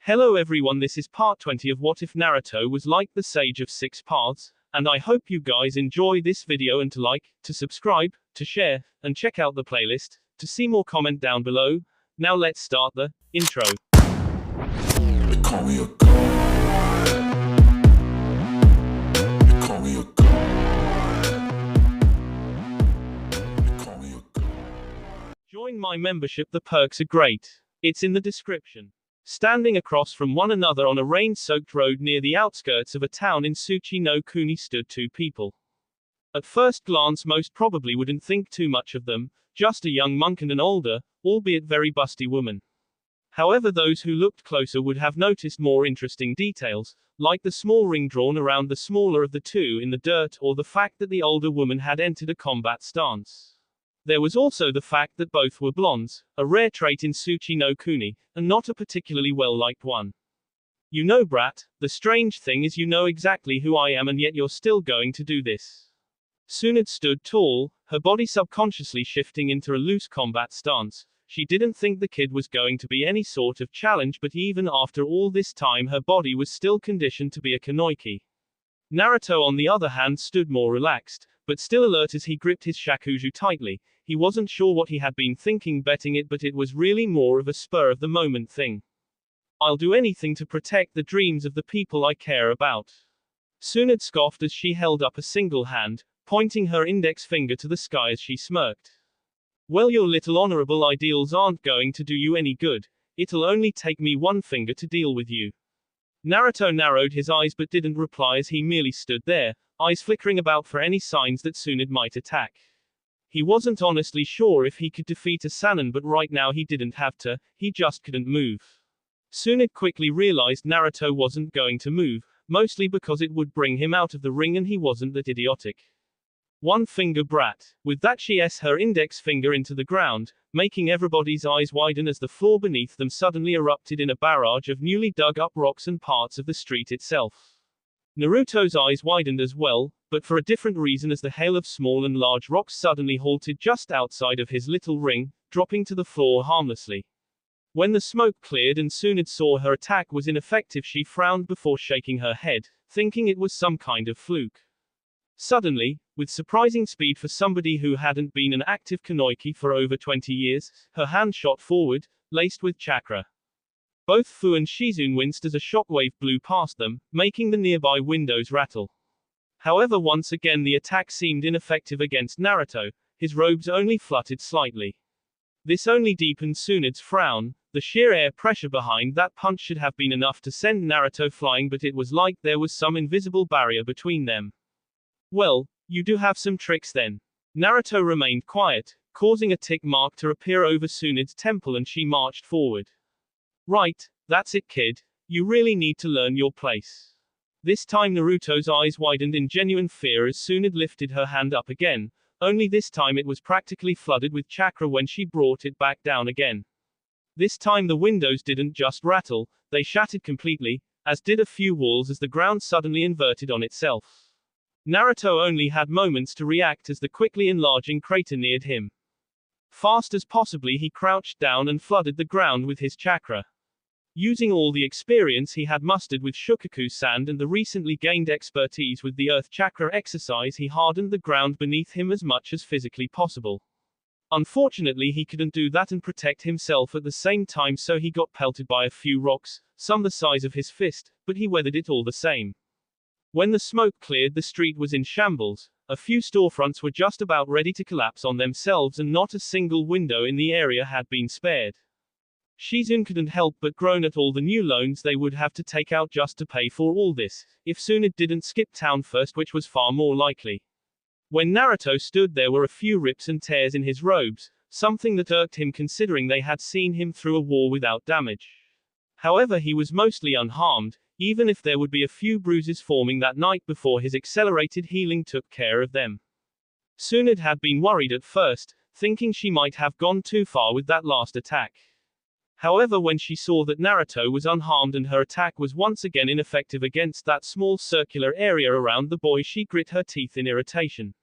Hello everyone, this is part 20 of What If Naruto Was Like the Sage of Six Paths, and I hope you guys enjoy this video and to like, to subscribe, to share, and check out the playlist, to see more comment down below. Now let's start the intro. They call me a god. They call me a god. They call me a god. Join my membership, the perks are great. It's in the description. Standing across from one another on a rain-soaked road near the outskirts of a town in Tsuchi no Kuni stood two people. At first glance most probably wouldn't think too much of them, just a young monk and an older, albeit very busty woman. However, those who looked closer would have noticed more interesting details, like the small ring drawn around the smaller of the two in the dirt, or the fact that the older woman had entered a combat stance. There was also the fact that both were blondes, a rare trait in Tsuchi no Kuni, and not a particularly well-liked one. You know, brat, the strange thing is you know exactly who I am and yet you're still going to do this. Tsunade stood tall, her body subconsciously shifting into a loose combat stance. She didn't think the kid was going to be any sort of challenge, but even after all this time her body was still conditioned to be a kunoichi. Naruto on the other hand stood more relaxed, but still alert as he gripped his shakuju tightly. He wasn't sure what he had been thinking betting it, but it was really more of a spur-of-the-moment thing. I'll do anything to protect the dreams of the people I care about. Tsunade scoffed as she held up a single hand, pointing her index finger to the sky as she smirked. Well, your little honorable ideals aren't going to do you any good. It'll only take me one finger to deal with you. Naruto narrowed his eyes but didn't reply as he merely stood there, eyes flickering about for any signs that Tsunade might attack. He wasn't honestly sure if he could defeat a Sannin, but right now he didn't have to, he just couldn't move. Tsunade quickly realized Naruto wasn't going to move, mostly because it would bring him out of the ring and he wasn't that idiotic. One finger brat. With that she s her index finger into the ground, making everybody's eyes widen as the floor beneath them suddenly erupted in a barrage of newly dug up rocks and parts of the street itself. Naruto's eyes widened as well, but for a different reason, as the hail of small and large rocks suddenly halted just outside of his little ring, dropping to the floor harmlessly. When the smoke cleared and Tsunade saw her attack was ineffective, she frowned before shaking her head, thinking it was some kind of fluke. Suddenly, with surprising speed for somebody who hadn't been an active kunoichi for over 20 years, her hand shot forward, laced with chakra. Both Fu and Shizune winced as a shockwave blew past them, making the nearby windows rattle. However, once again the attack seemed ineffective against Naruto, his robes only fluttered slightly. This only deepened Tsunade's frown. The sheer air pressure behind that punch should have been enough to send Naruto flying, but it was like there was some invisible barrier between them. Well, you do have some tricks then. Naruto remained quiet, causing a tick mark to appear over Tsunade's temple, and she marched forward. Right, that's it, kid. You really need to learn your place. This time Naruto's eyes widened in genuine fear as Tsunade lifted her hand up again, only this time it was practically flooded with chakra when she brought it back down again. This time the windows didn't just rattle, they shattered completely, as did a few walls as the ground suddenly inverted on itself. Naruto only had moments to react as the quickly enlarging crater neared him. Fast as possibly he crouched down and flooded the ground with his chakra. Using all the experience he had mustered with Shukaku sand and the recently gained expertise with the earth chakra exercise, he hardened the ground beneath him as much as physically possible. Unfortunately, he couldn't do that and protect himself at the same time, so he got pelted by a few rocks, some the size of his fist, but he weathered it all the same. When the smoke cleared, the street was in shambles. A few storefronts were just about ready to collapse on themselves and not a single window in the area had been spared. Shizune couldn't help but groan at all the new loans they would have to take out just to pay for all this, if Tsunade didn't skip town first, which was far more likely. When Naruto stood there were a few rips and tears in his robes, something that irked him considering they had seen him through a war without damage. However, he was mostly unharmed, even if there would be a few bruises forming that night before his accelerated healing took care of them. Tsunade had been worried at first, thinking she might have gone too far with that last attack. However, when she saw that Naruto was unharmed and her attack was once again ineffective against that small circular area around the boy, she grit her teeth in irritation.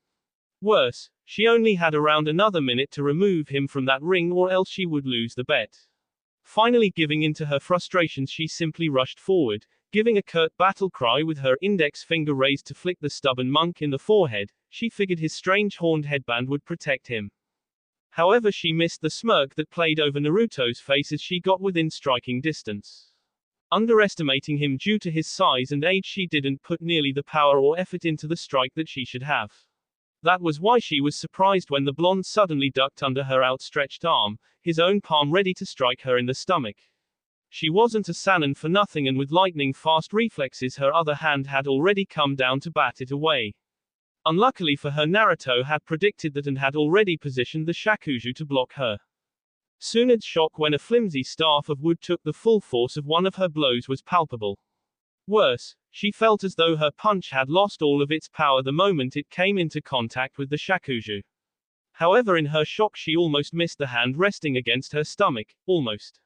Worse, she only had around another minute to remove him from that ring, or else she would lose the bet. Finally giving in to her frustrations, she simply rushed forward, giving a curt battle cry with her index finger raised to flick the stubborn monk in the forehead. She figured his strange horned headband would protect him. However, she missed the smirk that played over Naruto's face as she got within striking distance. Underestimating him due to his size and age, she didn't put nearly the power or effort into the strike that she should have. That was why she was surprised when the blonde suddenly ducked under her outstretched arm, his own palm ready to strike her in the stomach. She wasn't a Sannin for nothing, and with lightning-fast reflexes her other hand had already come down to bat it away. Unluckily for her, Naruto had predicted that and had already positioned the shakuju to block her. Tsunade's shock when a flimsy staff of wood took the full force of one of her blows was palpable. Worse, she felt as though her punch had lost all of its power the moment it came into contact with the shakuju. However, in her shock she almost missed the hand resting against her stomach, almost.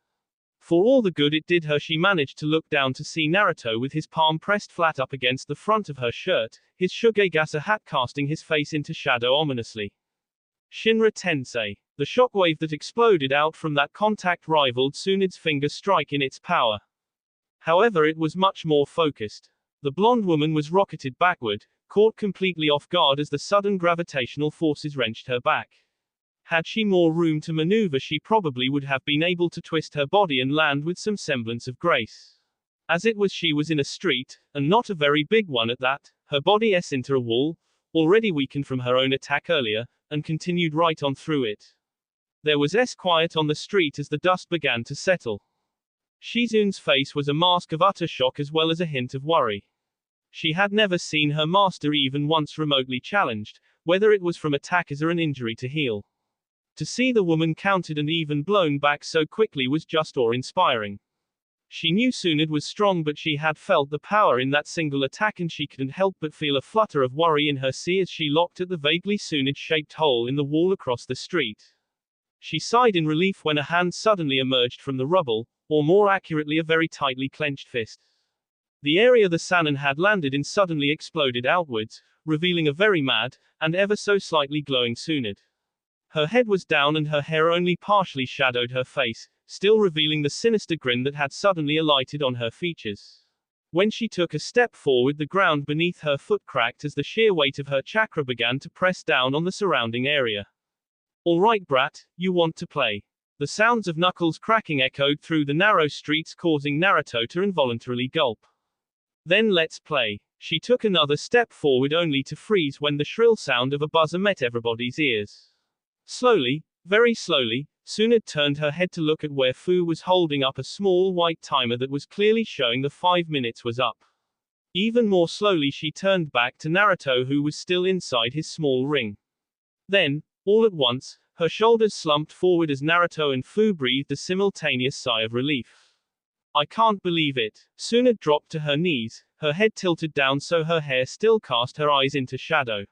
For all the good it did her, she managed to look down to see Naruto with his palm pressed flat up against the front of her shirt, his Shugegasa hat casting his face into shadow ominously. Shinra Tensei. The shockwave that exploded out from that contact rivaled Tsunade's finger strike in its power. However, it was much more focused. The blonde woman was rocketed backward, caught completely off guard as the sudden gravitational forces wrenched her back. Had she more room to maneuver, she probably would have been able to twist her body and land with some semblance of grace. As it was, she was in a street, and not a very big one at that, her body into a wall, already weakened from her own attack earlier, and continued right on through it. There was quiet on the street as the dust began to settle. Shizune's face was a mask of utter shock as well as a hint of worry. She had never seen her master even once remotely challenged, whether it was from attackers or an injury to heal. To see the woman countered and even blown back so quickly was just awe-inspiring. She knew Tsunade was strong, but she had felt the power in that single attack, and she couldn't help but feel a flutter of worry in her sea as she looked at the vaguely Tsunade-shaped hole in the wall across the street. She sighed in relief when a hand suddenly emerged from the rubble, or more accurately a very tightly clenched fist. The area the Sannin had landed in suddenly exploded outwards, revealing a very mad, and ever so slightly glowing Tsunade. Her head was down and her hair only partially shadowed her face, still revealing the sinister grin that had suddenly alighted on her features. When she took a step forward, the ground beneath her foot cracked as the sheer weight of her chakra began to press down on the surrounding area. "All right, brat, you want to play." The sounds of knuckles cracking echoed through the narrow streets, causing Naruto to involuntarily gulp. "Then let's play." She took another step forward only to freeze when the shrill sound of a buzzer met everybody's ears. Slowly, very slowly, Tsunade turned her head to look at where Fu was holding up a small white timer that was clearly showing the 5 minutes was up. Even more slowly she turned back to Naruto, who was still inside his small ring. Then, all at once, her shoulders slumped forward as Naruto and Fu breathed a simultaneous sigh of relief. "I can't believe it." Tsunade dropped to her knees, her head tilted down so her hair still cast her eyes into shadow.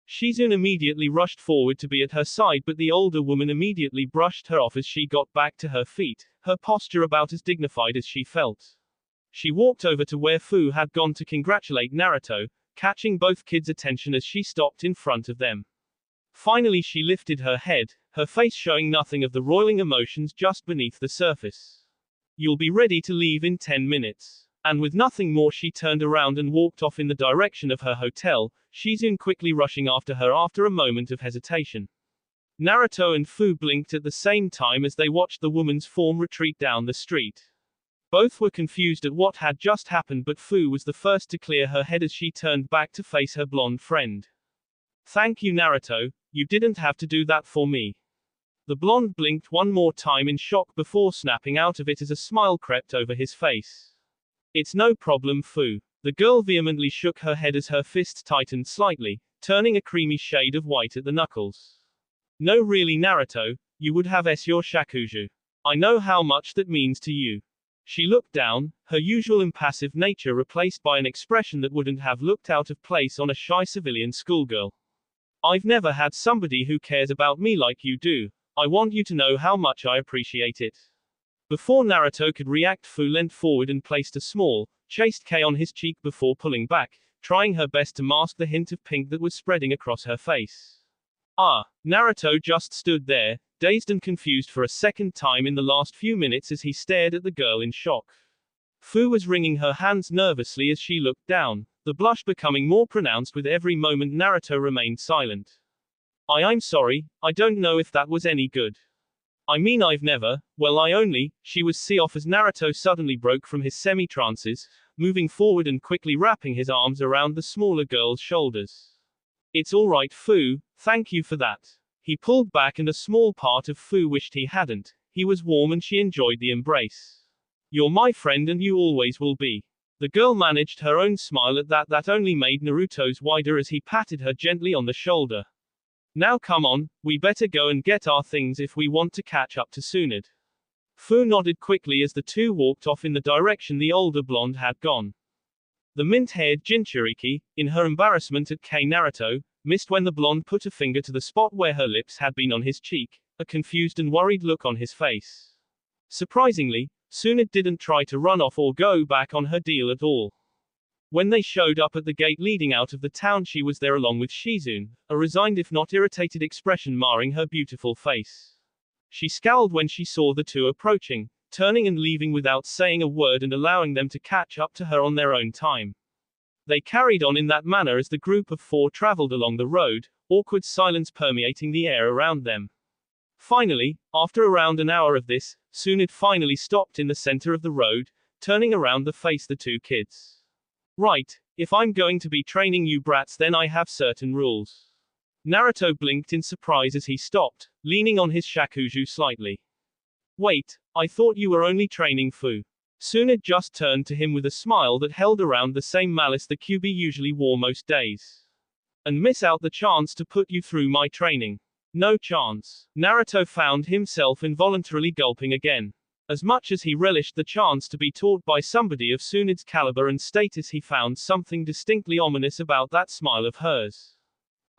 Shizune immediately rushed forward to be at her side, but the older woman immediately brushed her off as she got back to her feet, her posture about as dignified as she felt. She walked over to where Fu had gone to congratulate Naruto, catching both kids' attention as she stopped in front of them. Finally she lifted her head, her face showing nothing of the roiling emotions just beneath the surface. "You'll be ready to leave in 10 minutes. And with nothing more she turned around and walked off in the direction of her hotel, Shizune quickly rushing after her after a moment of hesitation. Naruto and Fu blinked at the same time as they watched the woman's form retreat down the street. Both were confused at what had just happened, but Fu was the first to clear her head as she turned back to face her blonde friend. "Thank you, Naruto, you didn't have to do that for me." The blonde blinked one more time in shock before snapping out of it as a smile crept over his face. "It's no problem, Fu." The girl vehemently shook her head as her fists tightened slightly, turning a creamy shade of white at the knuckles. "No, really, Naruto, you would have your shakuju. I know how much that means to you." She looked down, her usual impassive nature replaced by an expression that wouldn't have looked out of place on a shy civilian schoolgirl. "I've never had somebody who cares about me like you do. I want you to know how much I appreciate it." Before Naruto could react, Fu leant forward and placed a small, chaste K on his cheek before pulling back, trying her best to mask the hint of pink that was spreading across her face. Naruto just stood there, dazed and confused for a second time in the last few minutes as he stared at the girl in shock. Fu was wringing her hands nervously as she looked down, the blush becoming more pronounced with every moment Naruto remained silent. I'm sorry, I don't know if that was any good. I mean I've never, well I only, she was see off as Naruto suddenly broke from his semi-trances, moving forward and quickly wrapping his arms around the smaller girl's shoulders. It's alright Fu, thank you for that. He pulled back and a small part of Fu wished he hadn't, he was warm and she enjoyed the embrace. You're my friend and you always will be. The girl managed her own smile at that only made Naruto's wider as he patted her gently on the shoulder. Now come on, we better go and get our things if we want to catch up to Tsunade. Fu nodded quickly as the two walked off in the direction the older blonde had gone. The mint-haired Jinchuriki, in her embarrassment at Naruto, missed when the blonde put a finger to the spot where her lips had been on his cheek, a confused and worried look on his face. Surprisingly, Tsunade didn't try to run off or go back on her deal at all. When they showed up at the gate leading out of the town she was there along with Shizune, a resigned if not irritated expression marring her beautiful face. She scowled when she saw the two approaching, turning and leaving without saying a word and allowing them to catch up to her on their own time. They carried on in that manner as the group of four traveled along the road, awkward silence permeating the air around them. Finally, after around an hour of this, Tsunade finally stopped in the center of the road, turning around to face the two kids. Right, if I'm going to be training you brats then I have certain rules. Naruto blinked in surprise as he stopped, leaning on his shakuju slightly. Wait, I thought you were only training Fu. Tsunade just turned to him with a smile that held around the same malice the QB usually wore most days. And miss out the chance to put you through my training. No chance. Naruto found himself involuntarily gulping again. As much as he relished the chance to be taught by somebody of Tsunade's caliber and status he found something distinctly ominous about that smile of hers.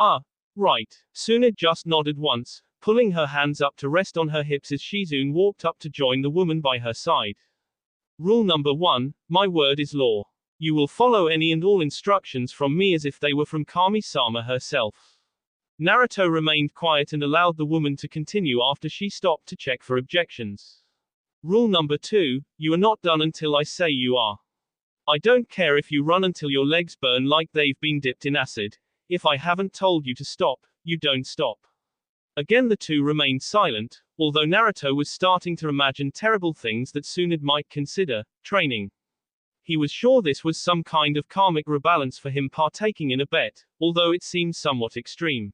Ah, right. Tsunade just nodded once, pulling her hands up to rest on her hips as Shizune walked up to join the woman by her side. Rule number 1, my word is law. You will follow any and all instructions from me as if they were from Kami-sama herself. Naruto remained quiet and allowed the woman to continue after she stopped to check for objections. Rule number 2, you are not done until I say you are. I don't care if you run until your legs burn like they've been dipped in acid. If I haven't told you to stop, you don't stop. Again the two remained silent, although Naruto was starting to imagine terrible things that Tsunade might consider training. He was sure this was some kind of karmic rebalance for him partaking in a bet, although it seemed somewhat extreme.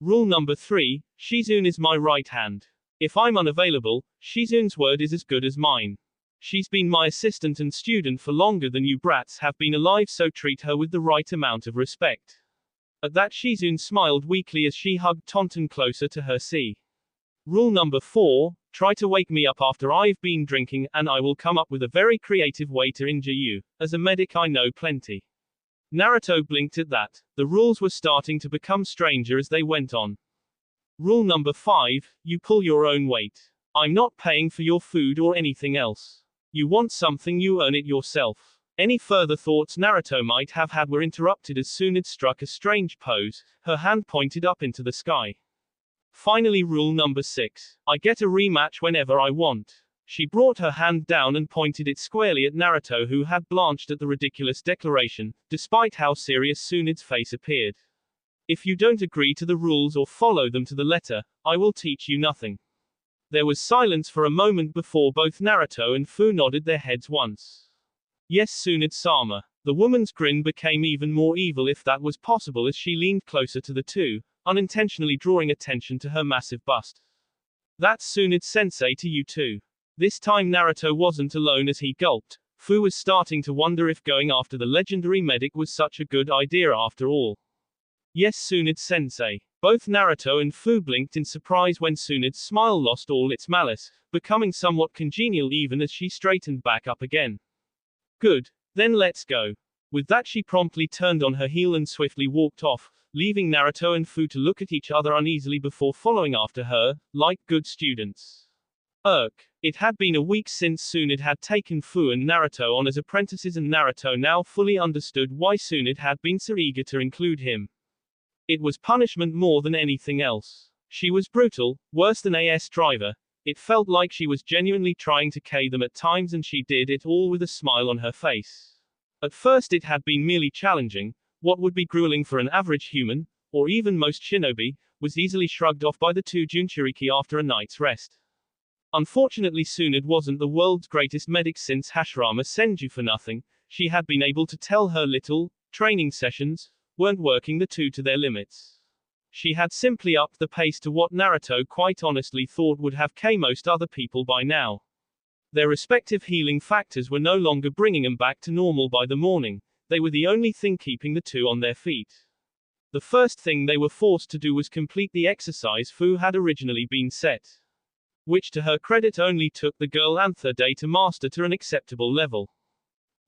Rule number 3, Shizune is my right hand. If I'm unavailable, Shizune's word is as good as mine. She's been my assistant and student for longer than you brats have been alive, so treat her with the right amount of respect. At that Shizune smiled weakly as she hugged Tonton closer to her. Rule number 4, try to wake me up after I've been drinking, and I will come up with a very creative way to injure you. As a medic I know plenty. Naruto blinked at that. The rules were starting to become stranger as they went on. Rule number 5, you pull your own weight. I'm not paying for your food or anything else. You want something, you earn it yourself. Any further thoughts Naruto might have had were interrupted as Tsunade struck a strange pose, her hand pointed up into the sky. Finally, rule number 6, I get a rematch whenever I want. She brought her hand down and pointed it squarely at Naruto, who had blanched at the ridiculous declaration, despite how serious Tsunade's face appeared. If you don't agree to the rules or follow them to the letter, I will teach you nothing. There was silence for a moment before both Naruto and Fu nodded their heads once. Yes, Tsunade-sama. The woman's grin became even more evil if that was possible as she leaned closer to the two, unintentionally drawing attention to her massive bust. That's Tsunade-sensei to you too. This time Naruto wasn't alone as he gulped. Fu was starting to wonder if going after the legendary medic was such a good idea after all. Yes, Tsunade-sensei. Both Naruto and Fu blinked in surprise when Tsunade's smile lost all its malice, becoming somewhat congenial even as she straightened back up again. Good. Then let's go. With that she promptly turned on her heel and swiftly walked off, leaving Naruto and Fu to look at each other uneasily before following after her, like good students. It had been a week since Tsunade had taken Fu and Naruto on as apprentices, and Naruto now fully understood why Tsunade had been so eager to include him. It was punishment more than anything else. She was brutal, worse than a driver. It felt like she was genuinely trying to K them at times, and she did it all with a smile on her face. At first it had been merely challenging. What would be grueling for an average human, or even most shinobi, was easily shrugged off by the two Jinchuriki after a night's rest. Unfortunately, Tsunade wasn't the world's greatest medic since Hashirama Senju for nothing. She had been able to tell her little training sessions weren't working the two to their limits. She had simply upped the pace to what Naruto quite honestly thought would have K most other people by now. Their respective healing factors were no longer bringing them back to normal by the morning. They were the only thing keeping the two on their feet. The first thing they were forced to do was complete the exercise Fu had originally been set, which to her credit only took the girl Anther day to master to an acceptable level.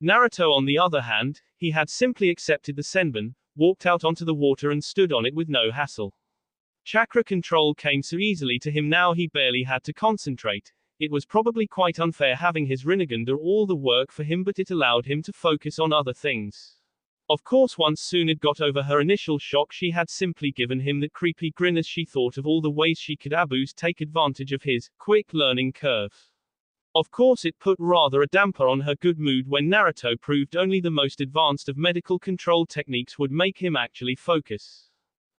Naruto, on the other hand, he had simply accepted the senbon, walked out onto the water and stood on it with no hassle. Chakra control came so easily to him now he barely had to concentrate. It was probably quite unfair having his Rinnegan do all the work for him, but it allowed him to focus on other things. Of course, once Tsunade got over her initial shock, she had simply given him that creepy grin as she thought of all the ways she could take advantage of his quick learning curve. Of course, it put rather a damper on her good mood when Naruto proved only the most advanced of medical control techniques would make him actually focus.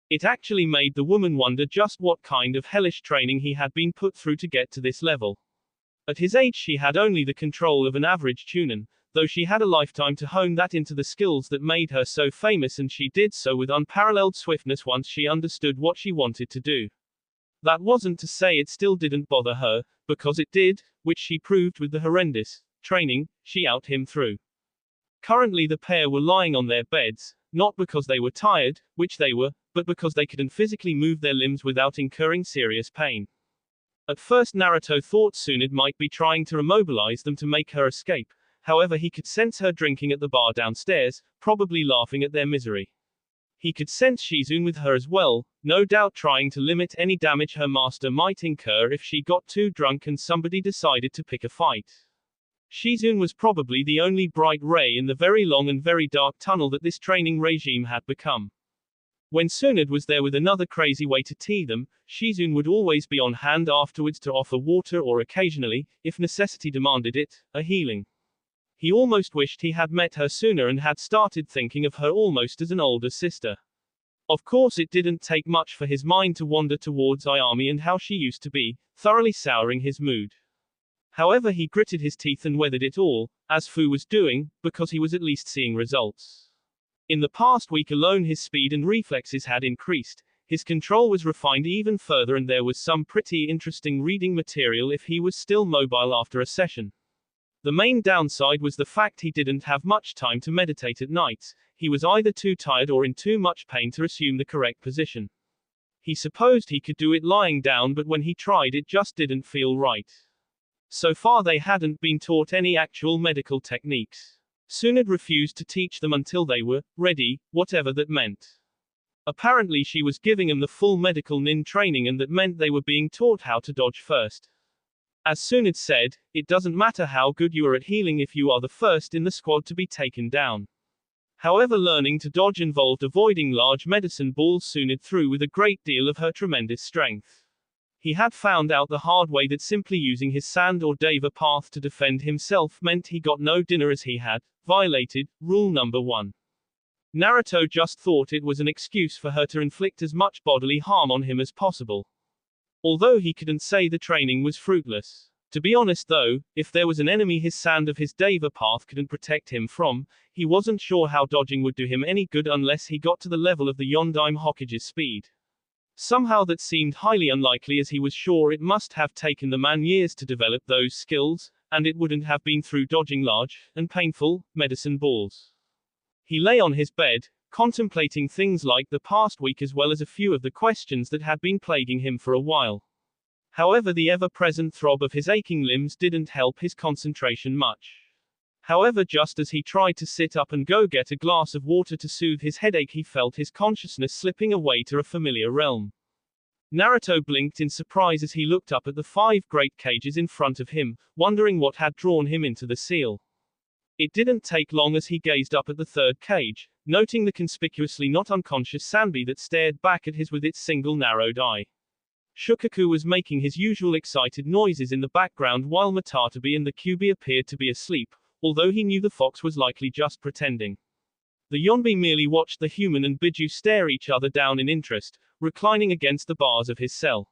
It actually made the woman wonder just what kind of hellish training he had been put through to get to this level. At his age, she had only the control of an average chunin, though she had a lifetime to hone that into the skills that made her so famous, and she did so with unparalleled swiftness once she understood what she wanted to do. That wasn't to say it still didn't bother her, because it did, which she proved with the horrendous training she out him through. Currently the pair were lying on their beds, not because they were tired, which they were, but because they couldn't physically move their limbs without incurring serious pain. At first Naruto thought Tsunade might be trying to immobilize them to make her escape. However, he could sense her drinking at the bar downstairs, probably laughing at their misery. He could sense Shizune with her as well, no doubt trying to limit any damage her master might incur if she got too drunk and somebody decided to pick a fight. Shizune was probably the only bright ray in the very long and very dark tunnel that this training regime had become. When Tsunade was there with another crazy way to tee them, Shizune would always be on hand afterwards to offer water or occasionally, if necessity demanded it, a healing. He almost wished he had met her sooner and had started thinking of her almost as an older sister. Of course, it didn't take much for his mind to wander towards Ayami and how she used to be, thoroughly souring his mood. However, he gritted his teeth and weathered it all, as Fu was doing, because he was at least seeing results. In the past week alone his speed and reflexes had increased, his control was refined even further, and there was some pretty interesting reading material if he was still mobile after a session. The main downside was the fact he didn't have much time to meditate at nights. He was either too tired or in too much pain to assume the correct position. He supposed he could do it lying down, but when he tried it just didn't feel right. So far they hadn't been taught any actual medical techniques. Tsunade refused to teach them until they were ready, whatever that meant. Apparently she was giving them the full medical nin training, and that meant they were being taught how to dodge first. As Tsunade said, it doesn't matter how good you are at healing if you are the first in the squad to be taken down. However, learning to dodge involved avoiding large medicine balls Tsunade threw with a great deal of her tremendous strength. He had found out the hard way that simply using his sand or deva path to defend himself meant he got no dinner, as he had violated rule number 1. Naruto just thought it was an excuse for her to inflict as much bodily harm on him as possible. Although he couldn't say the training was fruitless. To be honest though, if there was an enemy his sand of his deva path couldn't protect him from, he wasn't sure how dodging would do him any good unless he got to the level of the Yondaime Hokage's speed. Somehow that seemed highly unlikely, as he was sure it must have taken the man years to develop those skills, and it wouldn't have been through dodging large, and painful, medicine balls. He lay on his bed, contemplating things like the past week as well as a few of the questions that had been plaguing him for a while. However, the ever-present throb of his aching limbs didn't help his concentration much. However, just as he tried to sit up and go get a glass of water to soothe his headache, he felt his consciousness slipping away to a familiar realm. Naruto blinked in surprise as he looked up at the 5 great cages in front of him, wondering what had drawn him into the seal. It didn't take long as he gazed up at the 3rd cage, noting the conspicuously not unconscious Sanbi that stared back at his with its single narrowed eye. Shukaku was making his usual excited noises in the background while Matatabi and the Kyubi appeared to be asleep, although he knew the fox was likely just pretending. The Yonbi merely watched the human and Biju stare each other down in interest, reclining against the bars of his cell.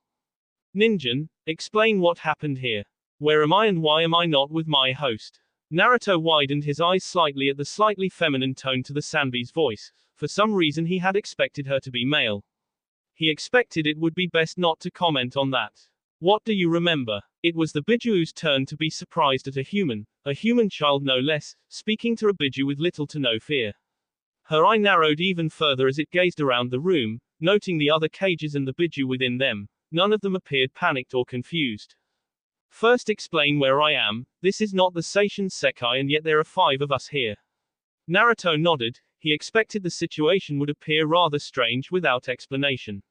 Ninjan, explain what happened here. Where am I and why am I not with my host? Naruto widened his eyes slightly at the slightly feminine tone to the Sanbi's voice. For some reason he had expected her to be male. He expected it would be best not to comment on that. What do you remember? It was the Biju's turn to be surprised at a human child no less, speaking to a Biju with little to no fear. Her eye narrowed even further as it gazed around the room, noting the other cages and the Biju within them. None of them appeared panicked or confused. First explain where I am. This is not the Seishin Sekai and yet there are 5 of us here. Naruto nodded. He expected the situation would appear rather strange without explanation.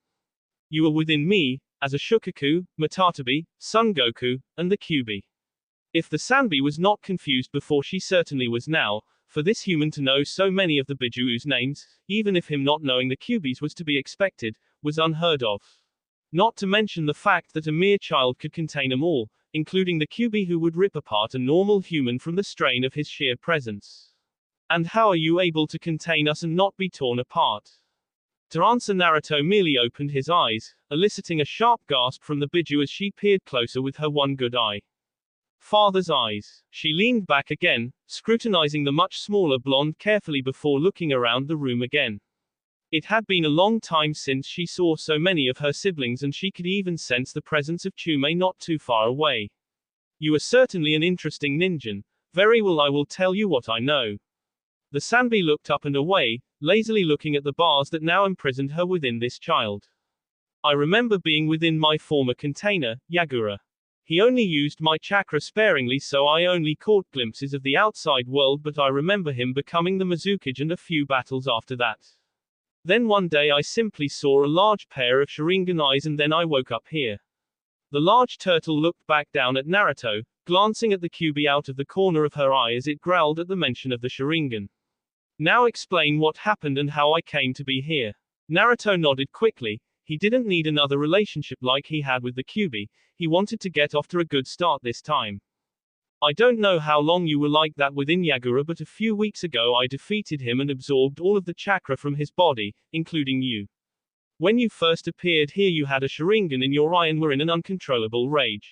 You are within me, as a Shukaku, Matatabi, Son Goku, and the Kyubi. If the Sanbi was not confused before, she certainly was now. For this human to know so many of the Biju's names, even if him not knowing the Kyubi's was to be expected, was unheard of. Not to mention the fact that a mere child could contain them all, including the Kyubi who would rip apart a normal human from the strain of his sheer presence. And how are you able to contain us and not be torn apart? To answer, Naruto merely opened his eyes, eliciting a sharp gasp from the Biju as she peered closer with her one good eye. Father's eyes. She leaned back again, scrutinizing the much smaller blonde carefully before looking around the room again. It had been a long time since she saw so many of her siblings and she could even sense the presence of Chume not too far away. You are certainly an interesting ninja. Very well, I will tell you what I know. The Sanbi looked up and away, lazily looking at the bars that now imprisoned her within this child. I remember being within my former container, Yagura. He only used my chakra sparingly, so I only caught glimpses of the outside world, but I remember him becoming the Mizukage and a few battles after that. Then one day I simply saw a large pair of Sharingan eyes and then I woke up here. The large turtle looked back down at Naruto, glancing at the Kyubi out of the corner of her eye as it growled at the mention of the Sharingan. Now explain what happened and how I came to be here. Naruto nodded quickly. He didn't need another relationship like he had with the Kyubi. He wanted to get off to a good start this time. I don't know how long you were like that within Yagura, but a few weeks ago I defeated him and absorbed all of the chakra from his body, including you. When you first appeared here you had a Sharingan in your eye and were in an uncontrollable rage.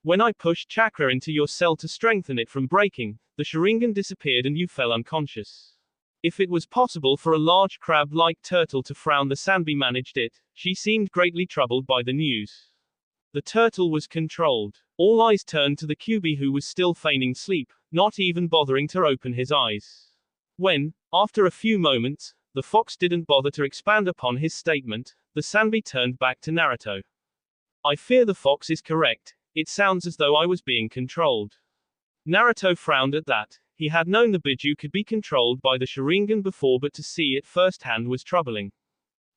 When I pushed chakra into your cell to strengthen it from breaking, the Sharingan disappeared and you fell unconscious. If it was possible for a large crab-like turtle to frown, the Sanbi managed it. She seemed greatly troubled by the news. The turtle was controlled. All eyes turned to the Kyubi who was still feigning sleep, not even bothering to open his eyes. When, after a few moments, the fox didn't bother to expand upon his statement, the Sanbi turned back to Naruto. I fear the fox is correct. It sounds as though I was being controlled. Naruto frowned at that. He had known the Biju could be controlled by the Sharingan before, but to see it firsthand was troubling.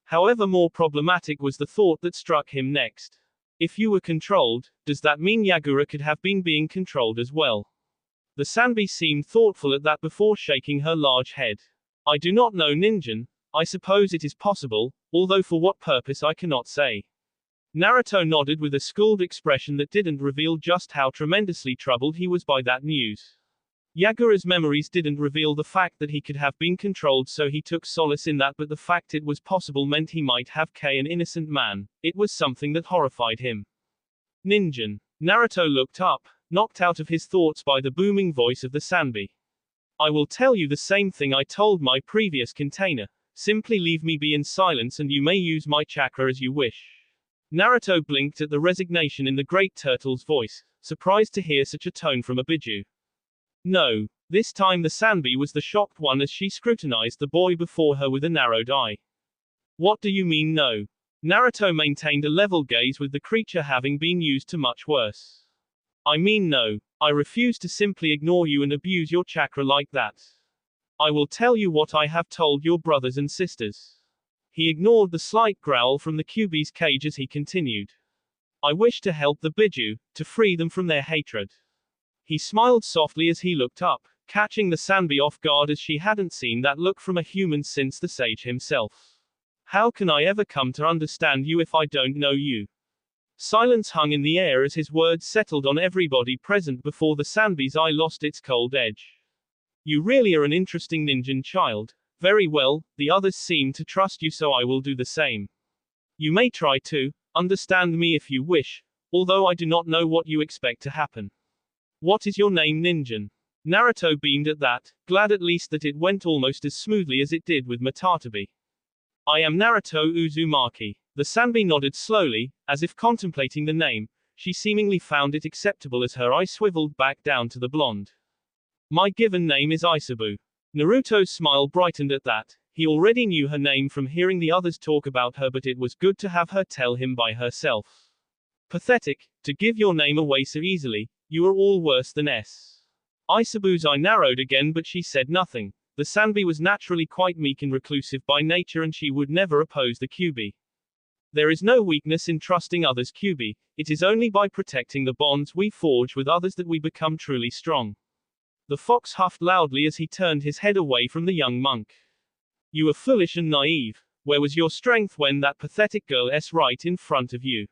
However, more problematic was the thought that struck him next. If you were controlled, does that mean Yagura could have been being controlled as well? The Sanbi seemed thoughtful at that before shaking her large head. I do not know, Ninjan. I suppose it is possible, although for what purpose I cannot say. Naruto nodded with a schooled expression that didn't reveal just how tremendously troubled he was by that news. Yagura's memories didn't reveal the fact that he could have been controlled, so he took solace in that, but the fact it was possible meant he might have an innocent man. It was something that horrified him. Ninjan. Naruto looked up, knocked out of his thoughts by the booming voice of the Sanbi. I will tell you the same thing I told my previous container. Simply leave me be in silence and you may use my chakra as you wish. Naruto blinked at the resignation in the great turtle's voice, surprised to hear such a tone from a Biju. No. This time the Sanbi was the shocked one as she scrutinized the boy before her with a narrowed eye. What do you mean no? Naruto maintained a level gaze with the creature having been used to much worse. I mean no. I refuse to simply ignore you and abuse your chakra like that. I will tell you what I have told your brothers and sisters. He ignored the slight growl from the Kyubi's cage as he continued. I wish to help the Biju, to free them from their hatred. He smiled softly as he looked up, catching the Sanbi off guard as she hadn't seen that look from a human since the sage himself. How can I ever come to understand you if I don't know you? Silence hung in the air as his words settled on everybody present before the Sanbi's eye lost its cold edge. You really are an interesting ninja child. Very well, the others seem to trust you, so I will do the same. You may try to understand me if you wish, although I do not know what you expect to happen. What is your name, ninja? Naruto beamed at that, glad at least that it went almost as smoothly as it did with Matatabi. I am Naruto Uzumaki. The Sanbi nodded slowly, as if contemplating the name. She seemingly found it acceptable as her eye swiveled back down to the blonde. My given name is Isabu. Naruto's smile brightened at that. He already knew her name from hearing the others talk about her, but it was good to have her tell him by herself. Pathetic, to give your name away so easily. You are all worse than S. Isabu's eye narrowed again, but she said nothing. The Sanbi was naturally quite meek and reclusive by nature, and she would never oppose the Kyuubi. There is no weakness in trusting others, Kyuubi. It is only by protecting the bonds we forge with others that we become truly strong. The fox huffed loudly as he turned his head away from the young monk. You are foolish and naive. Where was your strength when that pathetic girl is right in front of you?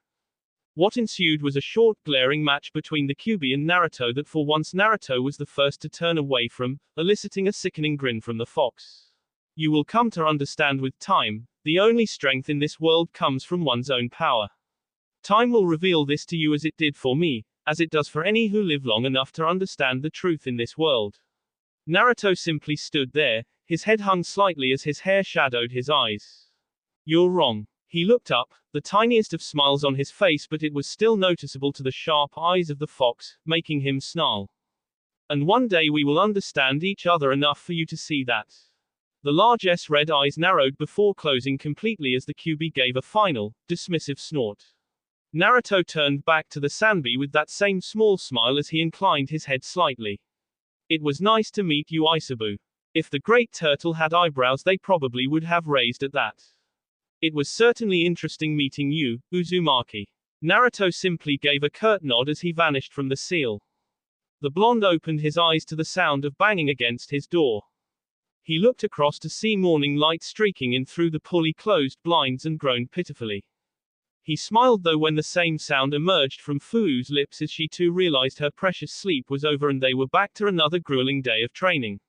What ensued was a short, glaring match between the Kyuubi and Naruto that for once Naruto was the first to turn away from, eliciting a sickening grin from the fox. You will come to understand with time, the only strength in this world comes from one's own power. Time will reveal this to you as it did for me, as it does for any who live long enough to understand the truth in this world. Naruto simply stood there, his head hung slightly as his hair shadowed his eyes. You're wrong. He looked up, the tiniest of smiles on his face, but it was still noticeable to the sharp eyes of the fox, making him snarl. And one day we will understand each other enough for you to see that. The large red eyes narrowed before closing completely as the Kyuubi gave a final, dismissive snort. Naruto turned back to the Sanbi with that same small smile as he inclined his head slightly. It was nice to meet you, Isabu. If the great turtle had eyebrows, they probably would have raised at that. It was certainly interesting meeting you, Uzumaki. Naruto simply gave a curt nod as he vanished from the seal. The blonde opened his eyes to the sound of banging against his door. He looked across to see morning light streaking in through the poorly closed blinds and groaned pitifully. He smiled though when the same sound emerged from Fuu's lips as she too realized her precious sleep was over and they were back to another grueling day of training.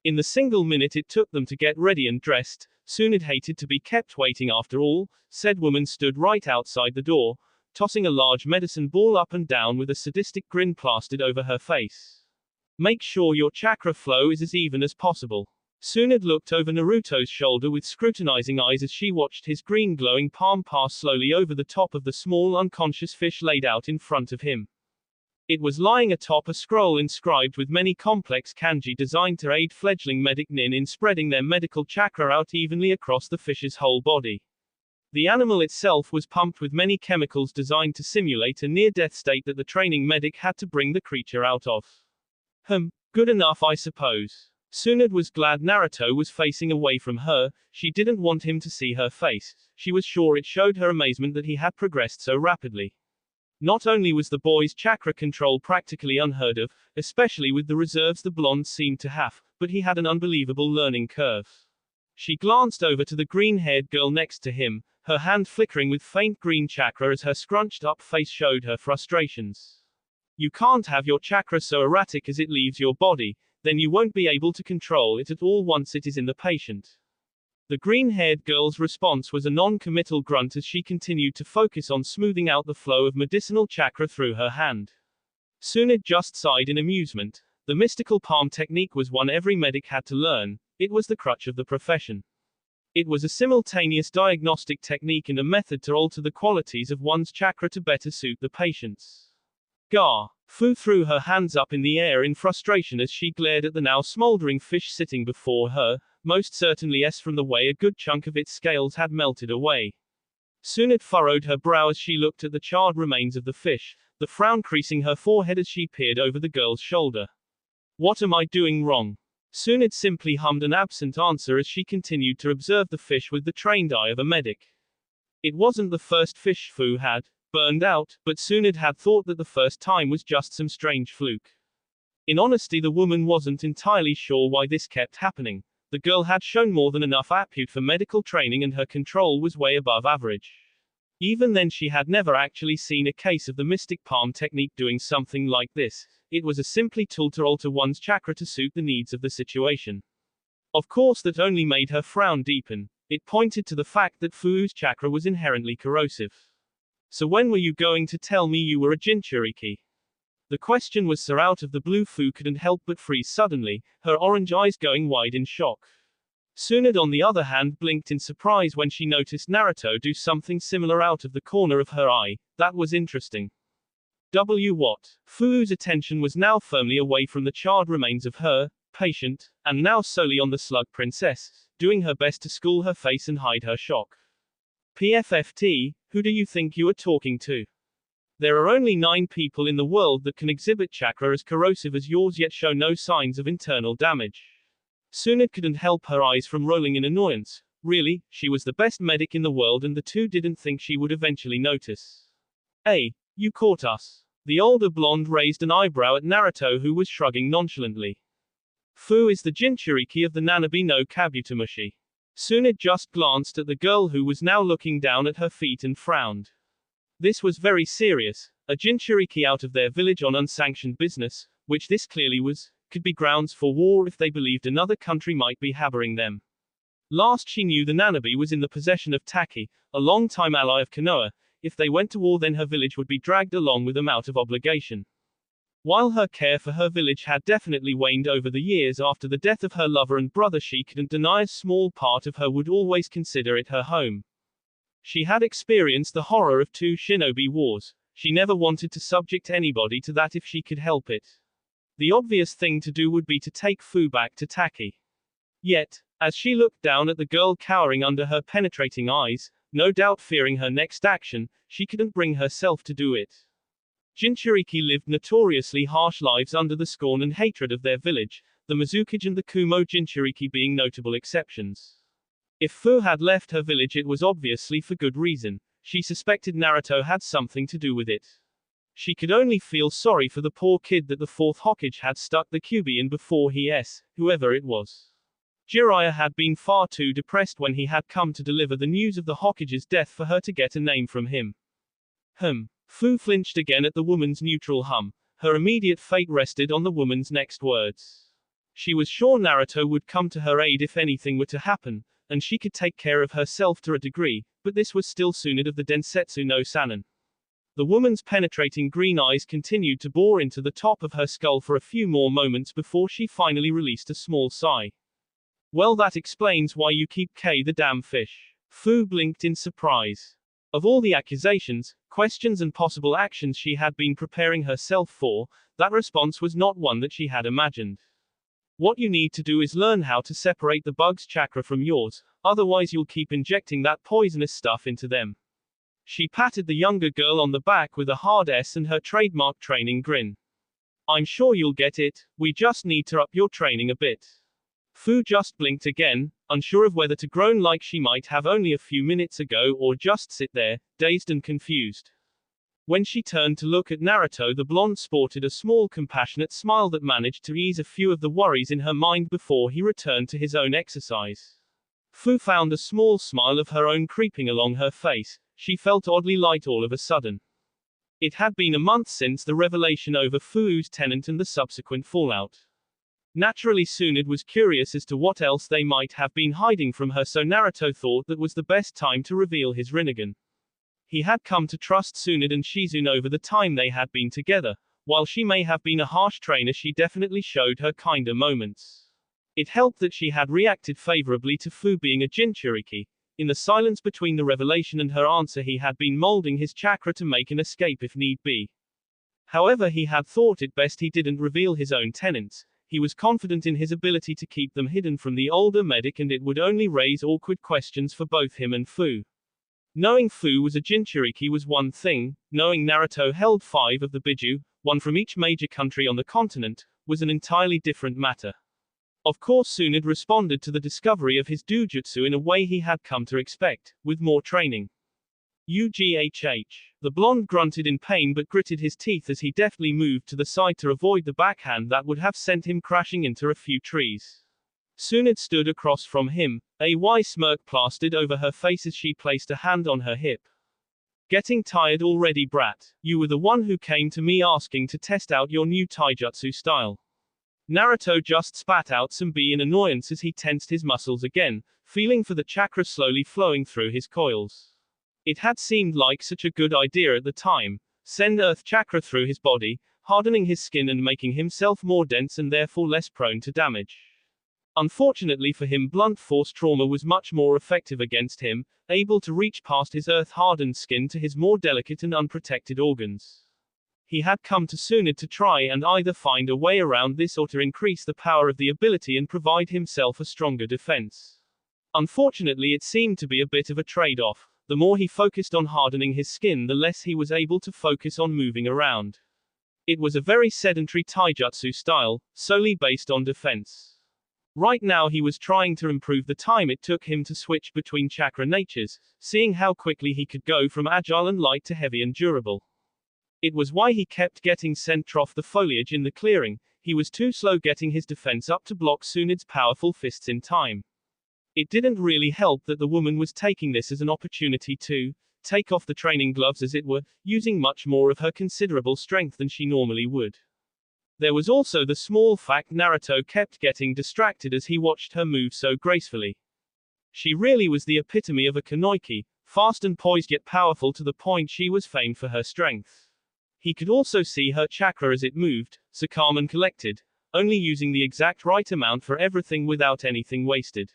In the single minute it took them to get ready and dressed, Tsunade hated to be kept waiting after all. Said woman stood right outside the door, tossing a large medicine ball up and down with a sadistic grin plastered over her face. Make sure your chakra flow is as even as possible. Tsunade looked over Naruto's shoulder with scrutinizing eyes as she watched his green glowing palm pass slowly over the top of the small unconscious fish laid out in front of him. It was lying atop a scroll inscribed with many complex kanji designed to aid fledgling medic nin in spreading their medical chakra out evenly across the fish's whole body. The animal itself was pumped with many chemicals designed to simulate a near-death state that the training medic had to bring the creature out of. Good enough, I suppose. Tsunade was glad Naruto was facing away from her. She didn't want him to see her face. She was sure it showed her amazement that he had progressed so rapidly. Not only was the boy's chakra control practically unheard of, especially with the reserves the blonde seemed to have, but he had an unbelievable learning curve. She glanced over to the green-haired girl next to him, her hand flickering with faint green chakra as her scrunched-up face showed her frustrations. You can't have your chakra so erratic as it leaves your body, then you won't be able to control it at all once it is in the patient. The green-haired girl's response was a non-committal grunt as she continued to focus on smoothing out the flow of medicinal chakra through her hand. Tsunade just sighed in amusement. The mystical palm technique was one every medic had to learn. It was the crutch of the profession. It was a simultaneous diagnostic technique and a method to alter the qualities of one's chakra to better suit the patient's. Gah! Fu threw her hands up in the air in frustration as she glared at the now smoldering fish sitting before her, most certainly from the way a good chunk of its scales had melted away. Tsunade furrowed her brow as she looked at the charred remains of the fish, the frown creasing her forehead as she peered over the girl's shoulder. What am I doing wrong? Tsunade simply hummed an absent answer as she continued to observe the fish with the trained eye of a medic. It wasn't the first fish Fu had burned out, but Tsunade had thought that the first time was just some strange fluke. In honesty, the woman wasn't entirely sure why this kept happening. The girl had shown more than enough aptitude for medical training and her control was way above average. Even then she had never actually seen a case of the mystic palm technique doing something like this. It was a simply tool to alter one's chakra to suit the needs of the situation. Of course that only made her frown deepen. It pointed to the fact that Fu's chakra was inherently corrosive. So when were you going to tell me you were a Jinchuriki? The question was so out of the blue Fu couldn't help but freeze suddenly, her orange eyes going wide in shock. Tsunade on the other hand blinked in surprise when she noticed Naruto do something similar out of the corner of her eye. That was interesting. What? Fu's attention was now firmly away from the charred remains of her patient, and now solely on the slug princess, doing her best to school her face and hide her shock. PFFT, who do you think you are talking to? There are only 9 people in the world that can exhibit chakra as corrosive as yours yet show no signs of internal damage. Tsunade couldn't help her eyes from rolling in annoyance. Really, she was the best medic in the world and the two didn't think she would eventually notice. Hey, you caught us. The older blonde raised an eyebrow at Naruto who was shrugging nonchalantly. Fu is the Jinchuriki of the Nanabi no Kabutamushi. Tsunade just glanced at the girl who was now looking down at her feet and frowned. This was very serious. A Jinchuriki out of their village on unsanctioned business, which this clearly was, could be grounds for war if they believed another country might be harboring them. Last she knew the Nanabi was in the possession of Taki, a long-time ally of Konoha. If they went to war then her village would be dragged along with them out of obligation. While her care for her village had definitely waned over the years after the death of her lover and brother, she couldn't deny a small part of her would always consider it her home. She had experienced the horror of 2 shinobi wars. She never wanted to subject anybody to that if she could help it. The obvious thing to do would be to take Fu back to Taki. Yet, as she looked down at the girl cowering under her penetrating eyes, no doubt fearing her next action, she couldn't bring herself to do it. Jinchuriki lived notoriously harsh lives under the scorn and hatred of their village, the Mizukage and the Kumo Jinchuriki being notable exceptions. If Fu had left her village it was obviously for good reason. She suspected Naruto had something to do with it. She could only feel sorry for the poor kid that the 4th Hokage had stuck the QB in before whoever it was. Jiraiya had been far too depressed when he had come to deliver the news of the Hokage's death for her to get a name from him. Fu flinched again at the woman's neutral hum. Her immediate fate rested on the woman's next words. She was sure Naruto would come to her aid if anything were to happen, and she could take care of herself to a degree, but this was still Tsunade of the Densetsu no Sanin. The woman's penetrating green eyes continued to bore into the top of her skull for a few more moments before she finally released a small sigh. Well, that explains why you keep the damn fish. Fu blinked in surprise. Of all the accusations, questions and possible actions she had been preparing herself for, that response was not one that she had imagined. What you need to do is learn how to separate the bug's chakra from yours, otherwise you'll keep injecting that poisonous stuff into them. She patted the younger girl on the back with a hard S and her trademark training grin. I'm sure you'll get it, we just need to up your training a bit. Fu just blinked again, unsure of whether to groan like she might have only a few minutes ago or just sit there, dazed and confused. When she turned to look at Naruto, the blonde sported a small compassionate smile that managed to ease a few of the worries in her mind before he returned to his own exercise. Fu found a small smile of her own creeping along her face. She felt oddly light all of a sudden. It had been a month since the revelation over Fu's tenant and the subsequent fallout. Naturally Tsunade was curious as to what else they might have been hiding from her, so Naruto thought that was the best time to reveal his Rinnegan. He had come to trust Tsunade and Shizune over the time they had been together. While she may have been a harsh trainer, she definitely showed her kinder moments. It helped that she had reacted favorably to Fu being a Jinchuriki. In the silence between the revelation and her answer, he had been molding his chakra to make an escape if need be. However, he had thought it best he didn't reveal his own tenets. He was confident in his ability to keep them hidden from the older medic, and it would only raise awkward questions for both him and Fu. Knowing Fu was a Jinchuriki was one thing, knowing Naruto held 5 of the Biju, one from each major country on the continent, was an entirely different matter. Of course Tsunade responded to the discovery of his dojutsu in a way he had come to expect, with more training. UGHH. The blonde grunted in pain but gritted his teeth as he deftly moved to the side to avoid the backhand that would have sent him crashing into a few trees. Tsunade stood across from him, a wry smirk plastered over her face as she placed a hand on her hip. Getting tired already, brat? You were the one who came to me asking to test out your new taijutsu style. Naruto just spat out some B in annoyance as he tensed his muscles again, feeling for the chakra slowly flowing through his coils. It had seemed like such a good idea at the time. Send earth chakra through his body, hardening his skin and making himself more dense and therefore less prone to damage. Unfortunately for him, blunt force trauma was much more effective against him, able to reach past his earth-hardened skin to his more delicate and unprotected organs. He had come to Tsunade to try and either find a way around this or to increase the power of the ability and provide himself a stronger defense. Unfortunately, it seemed to be a bit of a trade-off. The more he focused on hardening his skin, the less he was able to focus on moving around. It was a very sedentary taijutsu style, solely based on defense. Right now he was trying to improve the time it took him to switch between chakra natures, seeing how quickly he could go from agile and light to heavy and durable. It was why he kept getting sent off the foliage in the clearing. He was too slow getting his defense up to block Tsunade's powerful fists in time. It didn't really help that the woman was taking this as an opportunity to take off the training gloves, as it were, using much more of her considerable strength than she normally would. There was also the small fact Naruto kept getting distracted as he watched her move so gracefully. She really was the epitome of a kunoichi, fast and poised yet powerful to the point she was famed for her strength. He could also see her chakra as it moved, so calm and collected, only using the exact right amount for everything without anything wasted.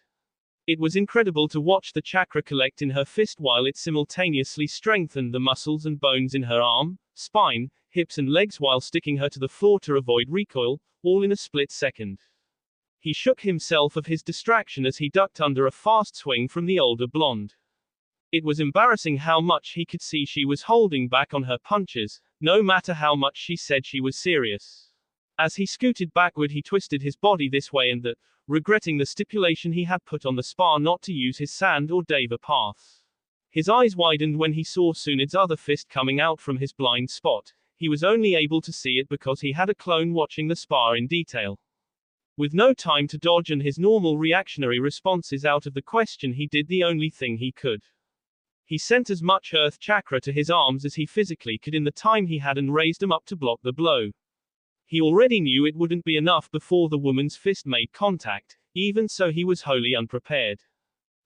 It was incredible to watch the chakra collect in her fist while it simultaneously strengthened the muscles and bones in her arm, spine, hips and legs while sticking her to the floor to avoid recoil, all in a split second. He shook himself of his distraction as he ducked under a fast swing from the older blonde. It was embarrassing how much he could see she was holding back on her punches, no matter how much she said she was serious. As he scooted backward, he twisted his body this way and that, regretting the stipulation he had put on the spar not to use his sand or Deva path. His eyes widened when he saw Tsunade's other fist coming out from his blind spot. He was only able to see it because he had a clone watching the spar in detail. With no time to dodge and his normal reactionary responses out of the question, he did the only thing he could. He sent as much earth chakra to his arms as he physically could in the time he had and raised them up to block the blow. He already knew it wouldn't be enough before the woman's fist made contact, even so he was wholly unprepared.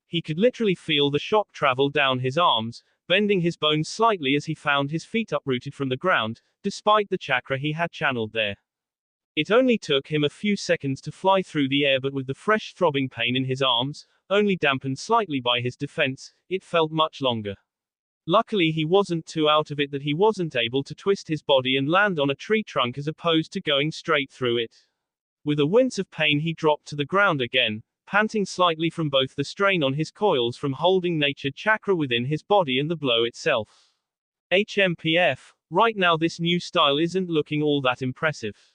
He could literally feel the shock travel down his arms, bending his bones slightly as he found his feet uprooted from the ground, despite the chakra he had channeled there. It only took him a few seconds to fly through the air, but with the fresh throbbing pain in his arms, only dampened slightly by his defense, it felt much longer. Luckily he wasn't too out of it that he wasn't able to twist his body and land on a tree trunk as opposed to going straight through it. With a wince of pain he dropped to the ground again, panting slightly from both the strain on his coils from holding natured chakra within his body and the blow itself. HMPF, right now this new style isn't looking all that impressive.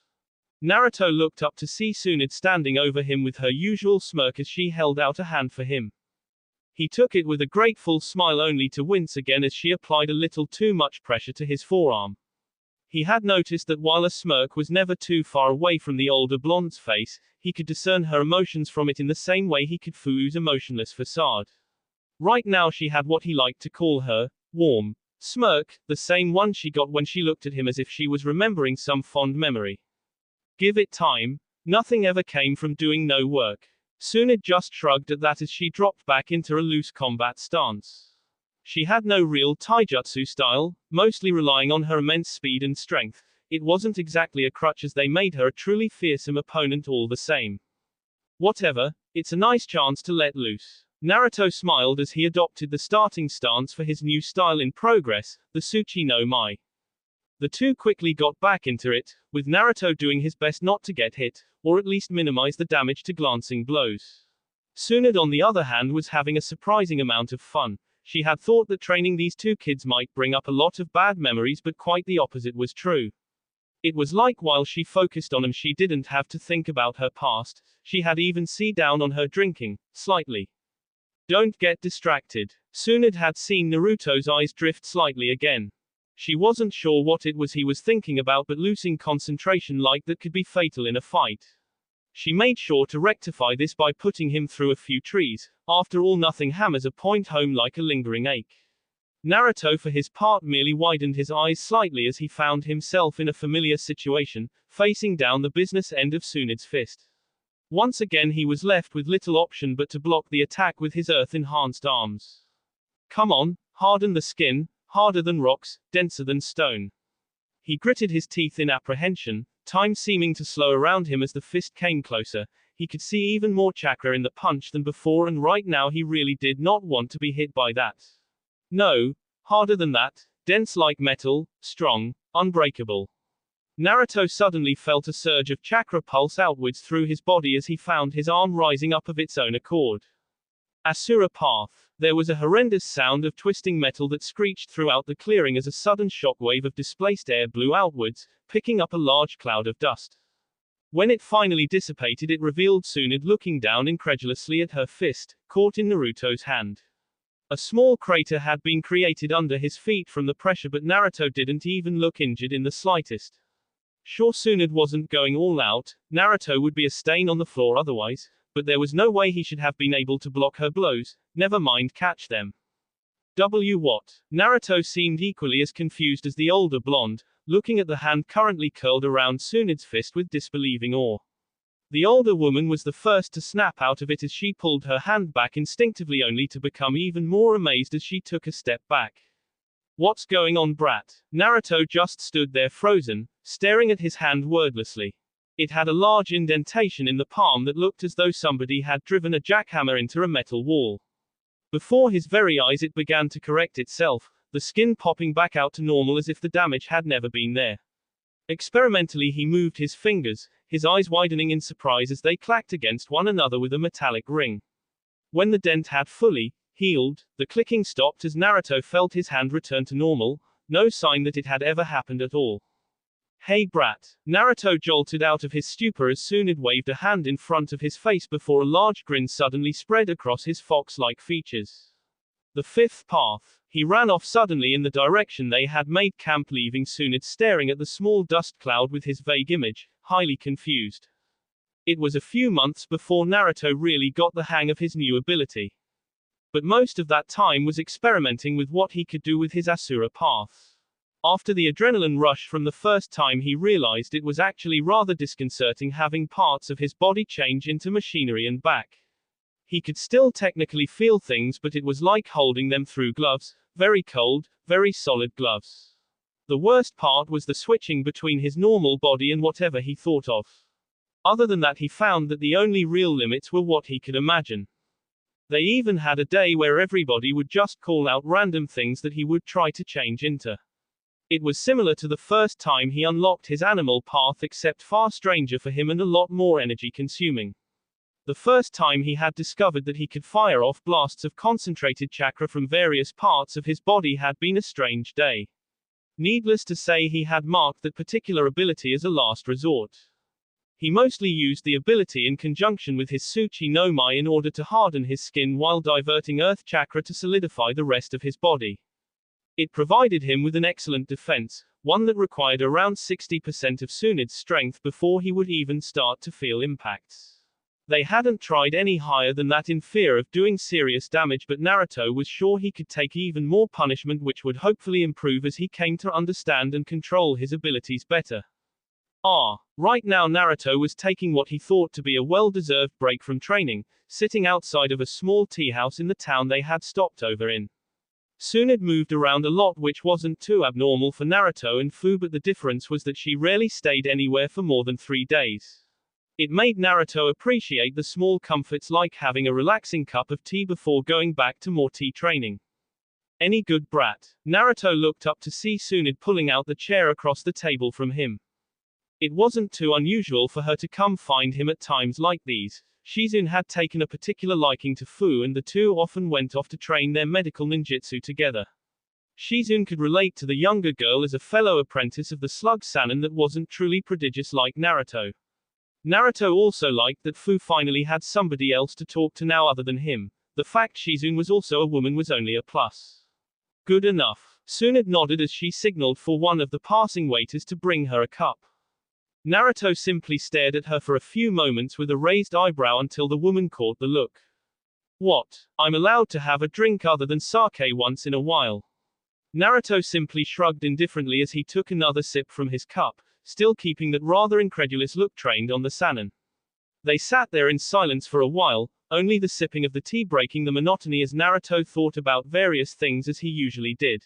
Naruto looked up to see Tsunade standing over him with her usual smirk as she held out a hand for him. He took it with a grateful smile, only to wince again as she applied a little too much pressure to his forearm. He had noticed that while a smirk was never too far away from the older blonde's face, he could discern her emotions from it in the same way he could Fuu's emotionless facade. Right now she had what he liked to call her warm smirk, the same one she got when she looked at him as if she was remembering some fond memory. Give it time. Nothing ever came from doing no work. Tsunade just shrugged at that as she dropped back into a loose combat stance. She had no real taijutsu style, mostly relying on her immense speed and strength. It wasn't exactly a crutch as they made her a truly fearsome opponent all the same. Whatever, it's a nice chance to let loose. Naruto smiled as he adopted the starting stance for his new style in progress, the Tsuchi no Mai. The two quickly got back into it, with Naruto doing his best not to get hit, or at least minimize the damage to glancing blows. Tsunade on the other hand was having a surprising amount of fun. She had thought that training these two kids might bring up a lot of bad memories, but quite the opposite was true. It was like while she focused on them she didn't have to think about her past, she had even see down on her drinking, slightly. Don't get distracted. Tsunade had seen Naruto's eyes drift slightly again. She wasn't sure what it was he was thinking about, but losing concentration like that could be fatal in a fight. She made sure to rectify this by putting him through a few trees. After all, nothing hammers a point home like a lingering ache. Naruto for his part merely widened his eyes slightly as he found himself in a familiar situation, facing down the business end of Tsunde's fist. Once again he was left with little option but to block the attack with his earth-enhanced arms. Come on, harden the skin, harder than rocks, denser than stone. He gritted his teeth in apprehension, time seeming to slow around him as the fist came closer. He could see even more chakra in the punch than before, and right now he really did not want to be hit by that. No, harder than that, dense like metal, strong, unbreakable. Naruto suddenly felt a surge of chakra pulse outwards through his body as he found his arm rising up of its own accord. Asura Path. There was a horrendous sound of twisting metal that screeched throughout the clearing as a sudden shockwave of displaced air blew outwards, picking up a large cloud of dust. When it finally dissipated, it revealed Tsunade looking down incredulously at her fist, caught in Naruto's hand. A small crater had been created under his feet from the pressure, but Naruto didn't even look injured in the slightest. Sure, Tsunade wasn't going all out, Naruto would be a stain on the floor otherwise, but there was no way he should have been able to block her blows, never mind catch them. What? Naruto seemed equally as confused as the older blonde, looking at the hand currently curled around Tsunade's fist with disbelieving awe. The older woman was the first to snap out of it as she pulled her hand back instinctively, only to become even more amazed as she took a step back. What's going on, brat? Naruto just stood there frozen, staring at his hand wordlessly. It had a large indentation in the palm that looked as though somebody had driven a jackhammer into a metal wall. Before his very eyes it began to correct itself, the skin popping back out to normal as if the damage had never been there. Experimentally he moved his fingers, his eyes widening in surprise as they clacked against one another with a metallic ring. When the dent had fully healed, the clicking stopped as Naruto felt his hand return to normal, no sign that it had ever happened at all. Hey brat. Naruto jolted out of his stupor as Tsunade waved a hand in front of his face before a large grin suddenly spread across his fox-like features. The fifth path. He ran off suddenly in the direction they had made camp, leaving Tsunade staring at the small dust cloud with his vague image, highly confused. It was a few months before Naruto really got the hang of his new ability. But most of that time was experimenting with what he could do with his Asura Path. After the adrenaline rush from the first time, he realized it was actually rather disconcerting having parts of his body change into machinery and back. He could still technically feel things, but it was like holding them through gloves, very cold, very solid gloves. The worst part was the switching between his normal body and whatever he thought of. Other than that, he found that the only real limits were what he could imagine. They even had a day where everybody would just call out random things that he would try to change into. It was similar to the first time he unlocked his animal path, except far stranger for him and a lot more energy consuming. The first time he had discovered that he could fire off blasts of concentrated chakra from various parts of his body had been a strange day. Needless to say, he had marked that particular ability as a last resort. He mostly used the ability in conjunction with his Tsuchi no Mai in order to harden his skin while diverting earth chakra to solidify the rest of his body. It provided him with an excellent defense, one that required around 60% of Tsunade's strength before he would even start to feel impacts. They hadn't tried any higher than that in fear of doing serious damage, but Naruto was sure he could take even more punishment, which would hopefully improve as he came to understand and control his abilities better. Right now Naruto was taking what he thought to be a well-deserved break from training, sitting outside of a small tea house in the town they had stopped over in. Tsunade moved around a lot, which wasn't too abnormal for Naruto and Fu, but the difference was that she rarely stayed anywhere for more than 3 days. It made Naruto appreciate the small comforts like having a relaxing cup of tea before going back to more tea training. Any good brat? Naruto looked up to see Tsunade pulling out the chair across the table from him. It wasn't too unusual for her to come find him at times like these. Shizune had taken a particular liking to Fu, and the two often went off to train their medical ninjutsu together. Shizune could relate to the younger girl as a fellow apprentice of the slug Sannin that wasn't truly prodigious like Naruto. Naruto also liked that Fu finally had somebody else to talk to now other than him. The fact Shizune was also a woman was only a plus. Good enough. Tsunade nodded as she signaled for one of the passing waiters to bring her a cup. Naruto simply stared at her for a few moments with a raised eyebrow until the woman caught the look. What? I'm allowed to have a drink other than sake once in a while. Naruto simply shrugged indifferently as he took another sip from his cup, still keeping that rather incredulous look trained on the Sannin. They sat there in silence for a while, only the sipping of the tea breaking the monotony as Naruto thought about various things as he usually did.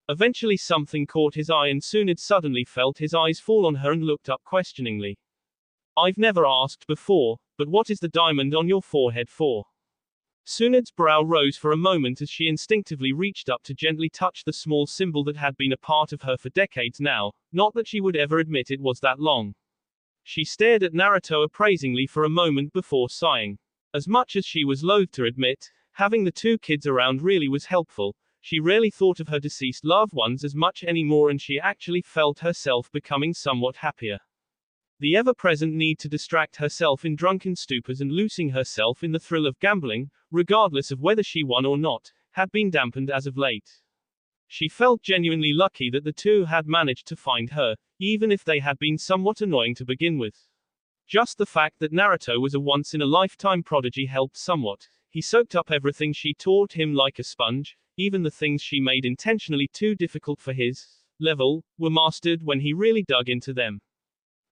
Eventually something caught his eye and Tsunade suddenly felt his eyes fall on her and looked up questioningly. I've never asked before, but what is the diamond on your forehead for? Tsunade's brow rose for a moment as she instinctively reached up to gently touch the small symbol that had been a part of her for decades now, not that she would ever admit it was that long. She stared at Naruto appraisingly for a moment before sighing. As much as she was loath to admit, having the two kids around really was helpful. She rarely thought of her deceased loved ones as much anymore and she actually felt herself becoming somewhat happier. The ever-present need to distract herself in drunken stupors and losing herself in the thrill of gambling, regardless of whether she won or not, had been dampened as of late. She felt genuinely lucky that the two had managed to find her, even if they had been somewhat annoying to begin with. Just the fact that Naruto was a once-in-a-lifetime prodigy helped somewhat. He soaked up everything she taught him like a sponge, even the things she made intentionally too difficult for his level, were mastered when he really dug into them.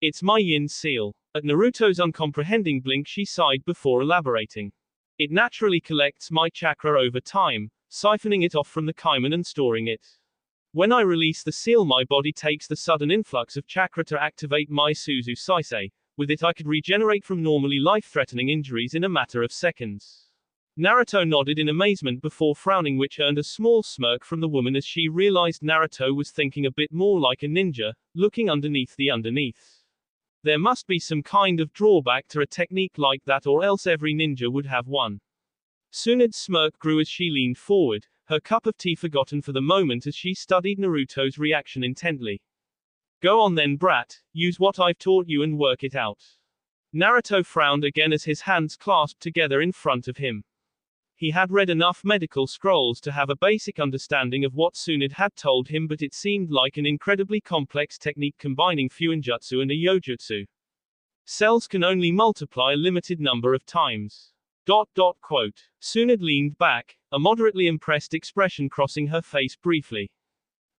It's my yin seal. At Naruto's uncomprehending blink she sighed before elaborating. It naturally collects my chakra over time, siphoning it off from the kaiman and storing it. When I release the seal my body takes the sudden influx of chakra to activate my Suzu Saisei. With it I could regenerate from normally life-threatening injuries in a matter of seconds. Naruto nodded in amazement before frowning, which earned a small smirk from the woman as she realized Naruto was thinking a bit more like a ninja, looking underneath the underneath. There must be some kind of drawback to a technique like that or else every ninja would have one. Tsunade's smirk grew as she leaned forward, her cup of tea forgotten for the moment as she studied Naruto's reaction intently. Go on then, brat, use what I've taught you and work it out. Naruto frowned again as his hands clasped together in front of him. He had read enough medical scrolls to have a basic understanding of what Tsunade had told him, but it seemed like an incredibly complex technique combining fuinjutsu and a yojutsu. Cells can only multiply a limited number of times. Quote. Tsunade leaned back, a moderately impressed expression crossing her face briefly.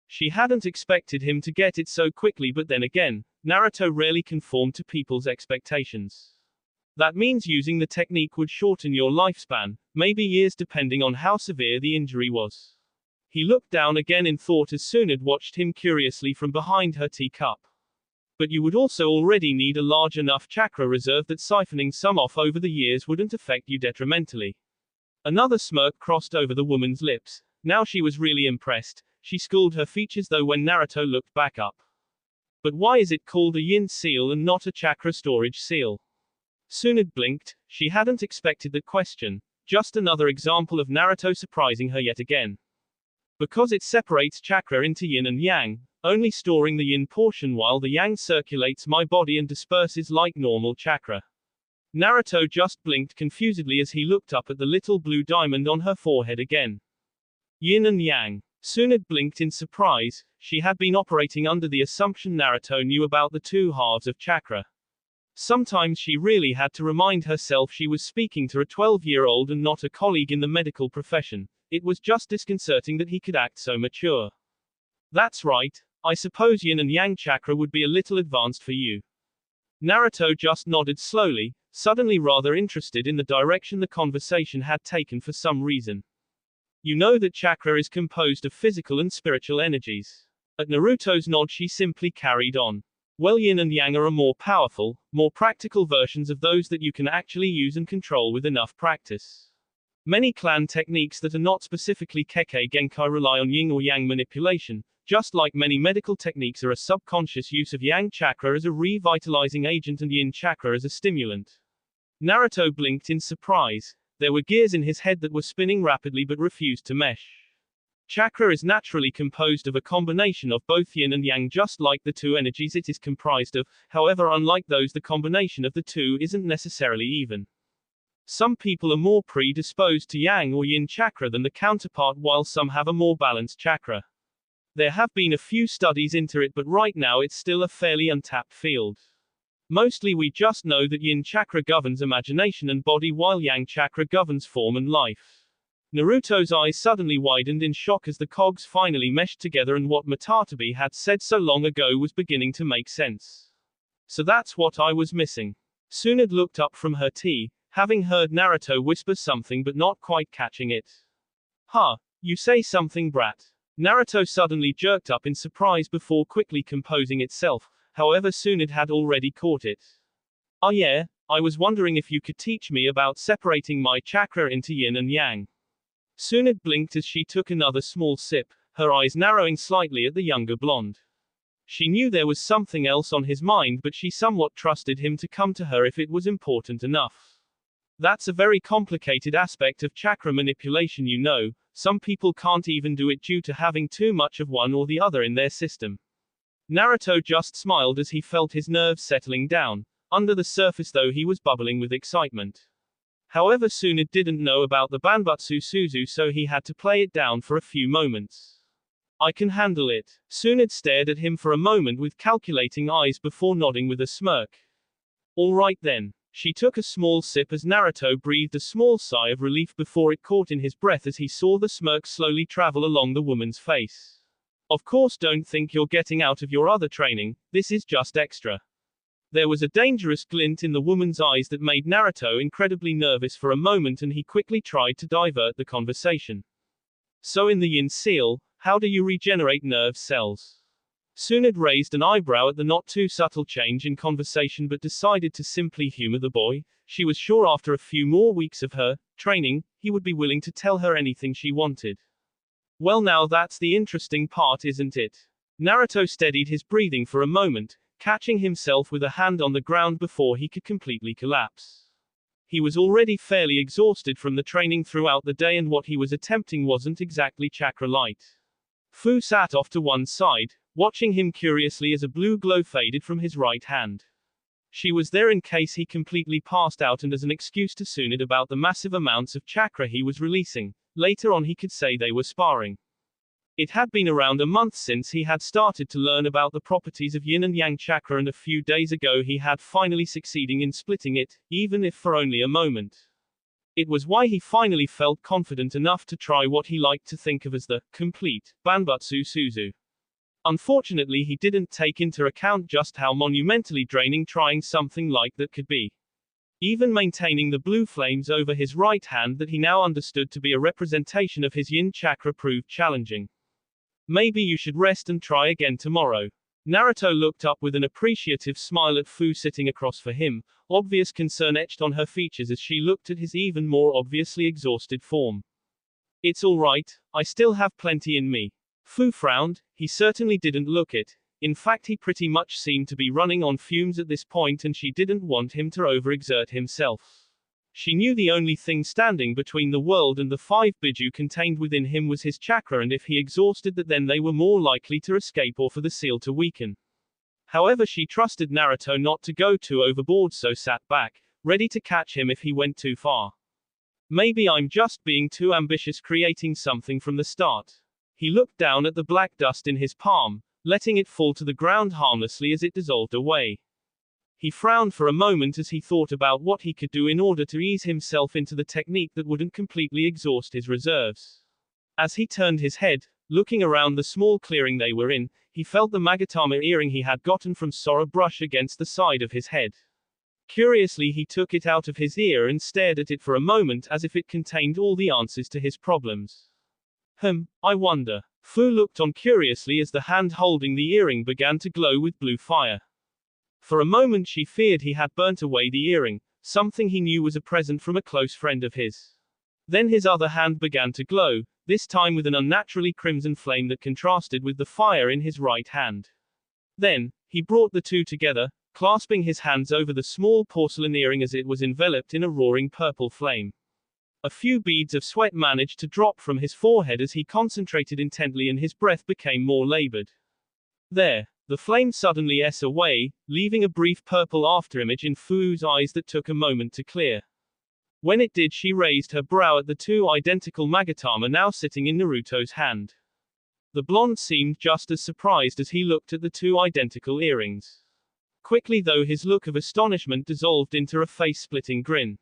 She hadn't expected him to get it so quickly, but then again, Naruto rarely conformed to people's expectations. That means using the technique would shorten your lifespan, maybe years depending on how severe the injury was. He looked down again in thought as Tsunade watched him curiously from behind her teacup. But you would also already need a large enough chakra reserve that siphoning some off over the years wouldn't affect you detrimentally. Another smirk crossed over the woman's lips. Now she was really impressed. She schooled her features though when Naruto looked back up. But why is it called a yin seal and not a chakra storage seal? Tsunade blinked. She hadn't expected that question. Just another example of Naruto surprising her yet again. Because it separates chakra into yin and yang, only storing the yin portion while the yang circulates my body and disperses like normal chakra. Naruto just blinked confusedly as he looked up at the little blue diamond on her forehead again. Yin and yang. Tsunade blinked in surprise. She had been operating under the assumption Naruto knew about the two halves of chakra. Sometimes she really had to remind herself she was speaking to a 12-year-old and not a colleague in the medical profession. It was just disconcerting that he could act so mature. That's right. I suppose yin and yang chakra would be a little advanced for you. Naruto just nodded slowly, suddenly rather interested in the direction the conversation had taken for some reason. You know that chakra is composed of physical and spiritual energies. At Naruto's nod she simply carried on. Well, yin and yang are more powerful, more practical versions of those that you can actually use and control with enough practice. Many clan techniques that are not specifically Kekkei Genkai rely on yin or yang manipulation, just like many medical techniques are a subconscious use of yang chakra as a revitalizing agent and yin chakra as a stimulant. Naruto blinked in surprise. There were gears in his head that were spinning rapidly but refused to mesh. Chakra is naturally composed of a combination of both yin and yang, just like the two energies it is comprised of. However, unlike those, the combination of the two isn't necessarily even. Some people are more predisposed to yang or yin chakra than the counterpart, while some have a more balanced chakra. There have been a few studies into it, but right now it's still a fairly untapped field. Mostly we just know that yin chakra governs imagination and body while yang chakra governs form and life. Naruto's eyes suddenly widened in shock as the cogs finally meshed together and what Matatabi had said so long ago was beginning to make sense. So that's what I was missing. Tsunade looked up from her tea, having heard Naruto whisper something but not quite catching it. Huh, you say something, brat. Naruto suddenly jerked up in surprise before quickly composing itself, however Tsunade had already caught it. Ah yeah, I was wondering if you could teach me about separating my chakra into yin and yang. Tsunade blinked as she took another small sip, her eyes narrowing slightly at the younger blonde. She knew there was something else on his mind, but she somewhat trusted him to come to her if it was important enough. That's a very complicated aspect of chakra manipulation, you know. Some people can't even do it due to having too much of one or the other in their system. Naruto just smiled as he felt his nerves settling down. Under the surface though he was bubbling with excitement. However Tsunade didn't know about the Banbutsu Suzu, so he had to play it down for a few moments. I can handle it. Tsunade stared at him for a moment with calculating eyes before nodding with a smirk. Alright then. She took a small sip as Naruto breathed a small sigh of relief before it caught in his breath as he saw the smirk slowly travel along the woman's face. Of course, don't think you're getting out of your other training, this is just extra. There was a dangerous glint in the woman's eyes that made Naruto incredibly nervous for a moment, and he quickly tried to divert the conversation. So in the Yin Seal, how do you regenerate nerve cells? Tsunade raised an eyebrow at the not too subtle change in conversation but decided to simply humor the boy. She was sure after a few more weeks of her training, he would be willing to tell her anything she wanted. Well, now that's the interesting part, isn't it? Naruto steadied his breathing for a moment, catching himself with a hand on the ground before he could completely collapse. He was already fairly exhausted from the training throughout the day, and what he was attempting wasn't exactly chakra light. Fu sat off to one side, watching him curiously as a blue glow faded from his right hand. She was there in case he completely passed out and as an excuse to Tsunade about the massive amounts of chakra he was releasing. Later on he could say they were sparring. It had been around a month since he had started to learn about the properties of yin and yang chakra, and a few days ago he had finally succeeding in splitting it, even if for only a moment. It was why he finally felt confident enough to try what he liked to think of as the complete Banbutsu Suzu. Unfortunately, he didn't take into account just how monumentally draining trying something like that could be. Even maintaining the blue flames over his right hand that he now understood to be a representation of his yin chakra proved challenging. Maybe you should rest and try again tomorrow. Naruto looked up with an appreciative smile at Fu sitting across for him, obvious concern etched on her features as she looked at his even more obviously exhausted form. It's alright, I still have plenty in me. Fu frowned. He certainly didn't look it. In fact, he pretty much seemed to be running on fumes at this point, and she didn't want him to overexert himself. She knew the only thing standing between the world and the 5 biju contained within him was his chakra, and if he exhausted that, then they were more likely to escape or for the seal to weaken. However, she trusted Naruto not to go too overboard, so sat back, ready to catch him if he went too far. Maybe I'm just being too ambitious creating something from the start. He looked down at the black dust in his palm, letting it fall to the ground harmlessly as it dissolved away. He frowned for a moment as he thought about what he could do in order to ease himself into the technique that wouldn't completely exhaust his reserves. As he turned his head, looking around the small clearing they were in, he felt the Magatama earring he had gotten from Sora brush against the side of his head. Curiously, he took it out of his ear and stared at it for a moment as if it contained all the answers to his problems. I wonder. Fu looked on curiously as the hand holding the earring began to glow with blue fire. For a moment she feared he had burnt away the earring, something he knew was a present from a close friend of his. Then his other hand began to glow, this time with an unnaturally crimson flame that contrasted with the fire in his right hand. Then, he brought the two together, clasping his hands over the small porcelain earring as it was enveloped in a roaring purple flame. A few beads of sweat managed to drop from his forehead as he concentrated intently, and his breath became more labored. There. The flame suddenly s away, leaving a brief purple afterimage in Fu's eyes that took a moment to clear. When it did, she raised her brow at the two identical Magatama now sitting in Naruto's hand. The blonde seemed just as surprised as he looked at the two identical earrings. Quickly though, his look of astonishment dissolved into a face-splitting grin.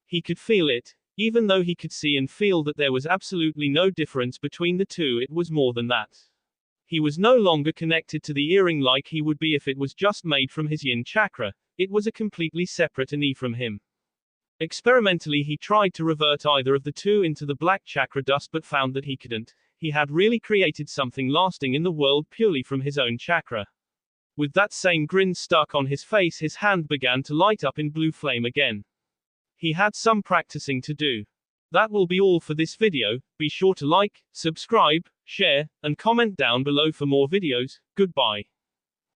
He could feel it. Even though he could see and feel that there was absolutely no difference between the two, it was more than that. He was no longer connected to the earring like he would be if it was just made from his yin chakra. It was a completely separate ani from him. Experimentally, he tried to revert either of the two into the black chakra dust but found that he couldn't. He had really created something lasting in the world purely from his own chakra. With that same grin stuck on his face, his hand began to light up in blue flame again. He had some practicing to do. That will be all for this video. Be sure to like, subscribe, share, and comment down below for more videos. Goodbye.